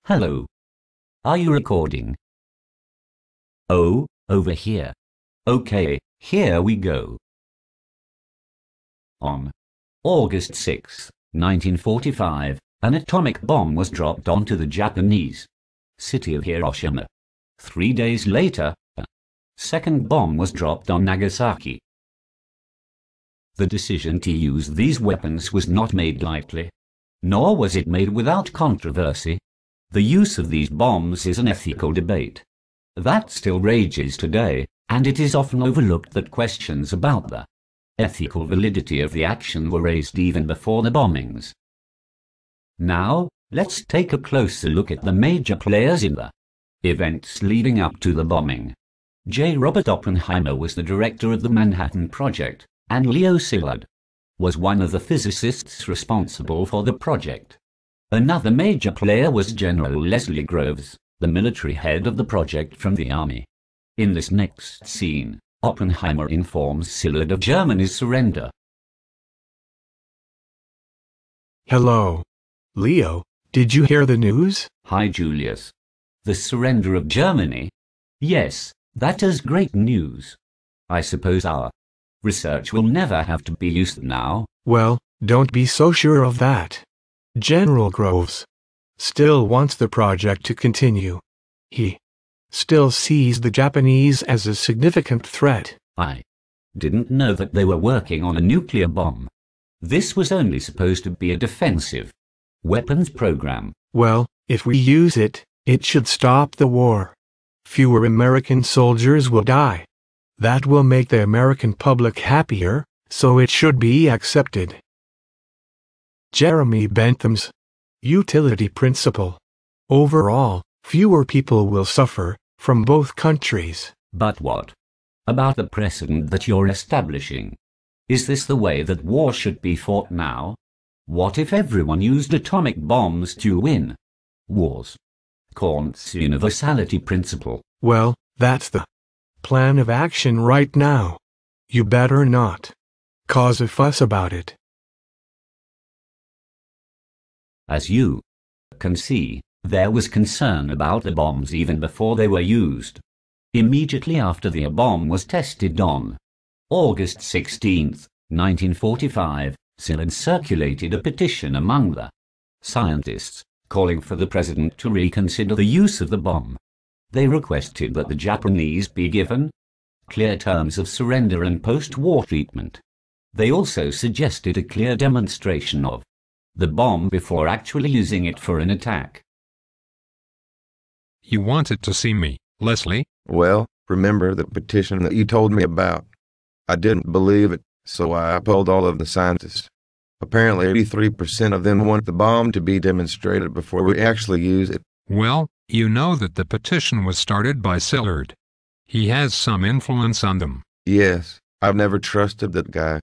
Hello. Are you recording? Oh, over here. Okay, here we go. On August 6, 1945, an atomic bomb was dropped onto the Japanese city of Hiroshima. 3 days later, a second bomb was dropped on Nagasaki. The decision to use these weapons was not made lightly, nor was it made without controversy. The use of these bombs is an ethical debate that still rages today, and it is often overlooked that questions about the ethical validity of the action were raised even before the bombings. Now, let's take a closer look at the major players in the events leading up to the bombing. J. Robert Oppenheimer was the director of the Manhattan Project, and Leo Szilard was one of the physicists responsible for the project. Another major player was General Leslie Groves, the military head of the project from the army. In this next scene, Oppenheimer informs Szilard of Germany's surrender. Hello. Leo, did you hear the news? Hi Julius. The surrender of Germany? Yes, that is great news. I suppose our research will never have to be used now. Well, don't be so sure of that. General Groves still wants the project to continue. He still sees the Japanese as a significant threat. I didn't know that they were working on a nuclear bomb. This was only supposed to be a defensive weapons program. Well, if we use it, it should stop the war. Fewer American soldiers will die. That will make the American public happier, so it should be accepted. Jeremy Bentham's utility principle. Overall, fewer people will suffer from both countries. But what about the precedent that you're establishing? Is this the way that war should be fought now? What if everyone used atomic bombs to win wars? Kant's universality principle. Well, that's the plan of action right now. You better not cause a fuss about it. As you can see, there was concern about the bombs even before they were used. Immediately after the bomb was tested on August 16, 1945, Szilard circulated a petition among the scientists, calling for the president to reconsider the use of the bomb. They requested that the Japanese be given clear terms of surrender and post-war treatment. They also suggested a clear demonstration of the bomb before actually using it for an attack. You wanted to see me, Leslie? Well, remember the petition that you told me about? I didn't believe it, so I polled all of the scientists. Apparently 83% of them want the bomb to be demonstrated before we actually use it. Well, you know that the petition was started by Szilard. He has some influence on them. Yes, I've never trusted that guy.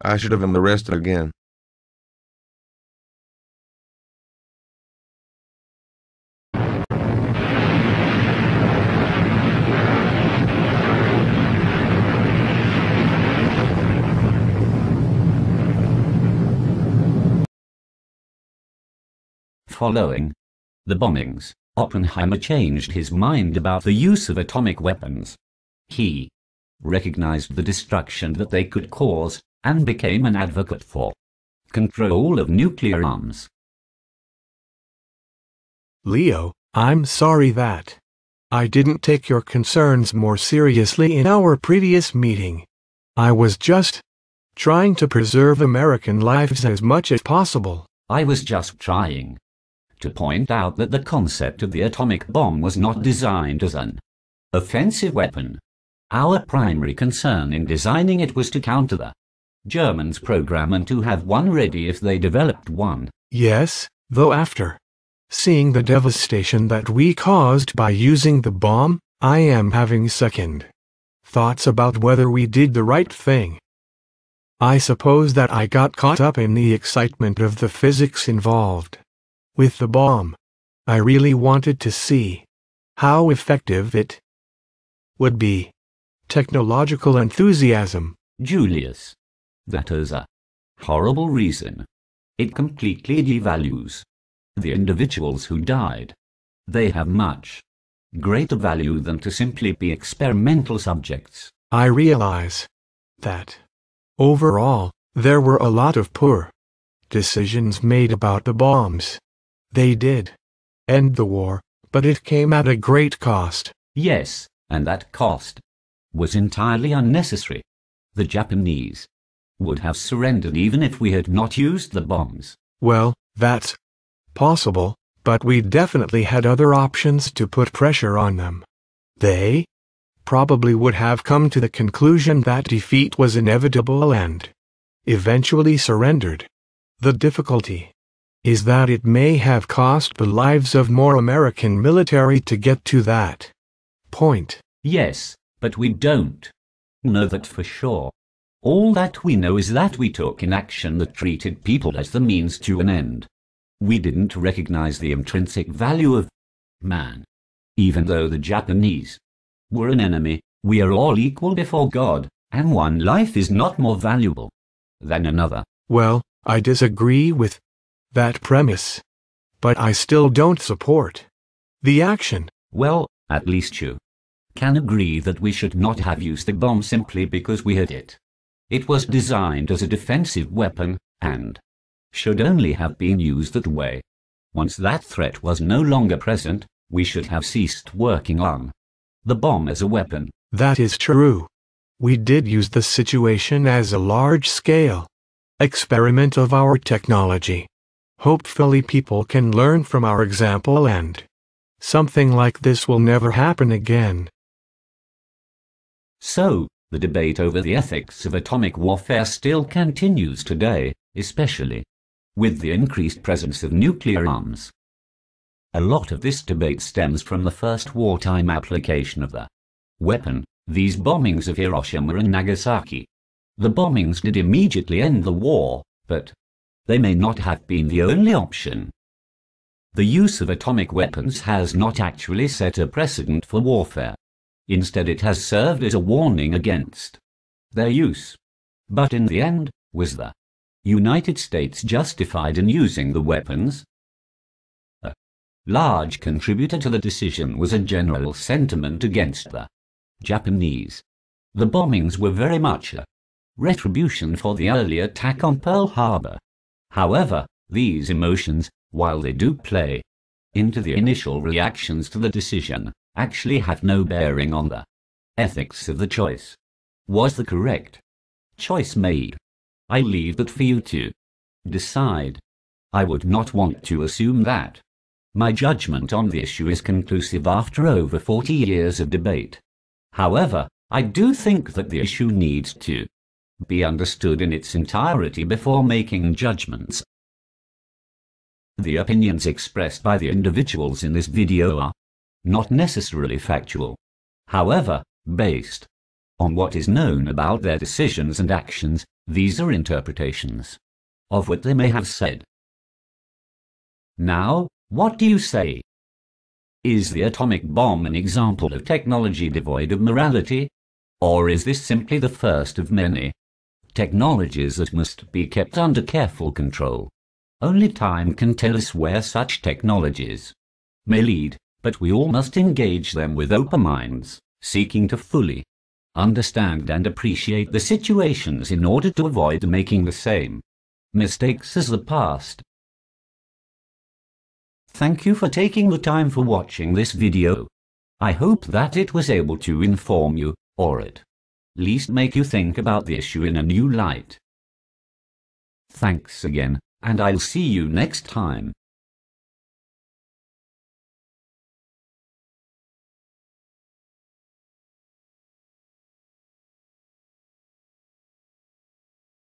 I should have him arrested again. Following the bombings, Oppenheimer changed his mind about the use of atomic weapons. He recognized the destruction that they could cause and became an advocate for control of nuclear arms. Leo, I'm sorry that I didn't take your concerns more seriously in our previous meeting. I was just trying to preserve American lives as much as possible. I was just trying to point out that the concept of the atomic bomb was not designed as an offensive weapon. Our primary concern in designing it was to counter the Germans' program and to have one ready if they developed one. Yes, though after seeing the devastation that we caused by using the bomb, I am having second thoughts about whether we did the right thing. I suppose that I got caught up in the excitement of the physics involved with the bomb. I really wanted to see how effective it would be. Technological enthusiasm. Julius, that is a horrible reason. It completely devalues the individuals who died. They have much greater value than to simply be experimental subjects. I realize that, overall, there were a lot of poor decisions made about the bombs. They did end the war, but it came at a great cost. Yes, and that cost was entirely unnecessary. The Japanese would have surrendered even if we had not used the bombs. Well, that's possible, but we definitely had other options to put pressure on them. They probably would have come to the conclusion that defeat was inevitable and eventually surrendered. The difficulty is that it may have cost the lives of more American military to get to that point. Yes, but we don't know that for sure. All that we know is that we took an action that treated people as the means to an end. We didn't recognize the intrinsic value of man. Even though the Japanese were an enemy, we are all equal before God, and one life is not more valuable than another. Well, I disagree with that premise, but I still don't support the action. Well, at least you can agree that we should not have used the bomb simply because we had it. It was designed as a defensive weapon, and should only have been used that way. Once that threat was no longer present, we should have ceased working on the bomb as a weapon. That is true. We did use the situation as a large-scale experiment of our technology. Hopefully people can learn from our example and something like this will never happen again. So, the debate over the ethics of atomic warfare still continues today, especially with the increased presence of nuclear arms. A lot of this debate stems from the first wartime application of the weapon, these bombings of Hiroshima and Nagasaki. The bombings did immediately end the war, but they may not have been the only option. The use of atomic weapons has not actually set a precedent for warfare. Instead, it has served as a warning against their use. But in the end, was the United States justified in using the weapons? A large contributor to the decision was a general sentiment against the Japanese. The bombings were very much a retribution for the early attack on Pearl Harbor. However, these emotions, while they do play into the initial reactions to the decision, actually have no bearing on the ethics of the choice. Was the correct choice made? I leave that for you to decide. I would not want to assume that my judgment on the issue is conclusive after over 40 years of debate. However, I do think that the issue needs to be understood in its entirety before making judgments. The opinions expressed by the individuals in this video are not necessarily factual. However, based on what is known about their decisions and actions, these are interpretations of what they may have said. Now, what do you say? Is the atomic bomb an example of technology devoid of morality? Or is this simply the first of many technologies that must be kept under careful control? Only time can tell us where such technologies may lead, but we all must engage them with open minds, seeking to fully understand and appreciate the situations in order to avoid making the same mistakes as the past. Thank you for taking the time for watching this video. I hope that it was able to inform you, or at least make you think about the issue in a new light. Thanks again, and I'll see you next time.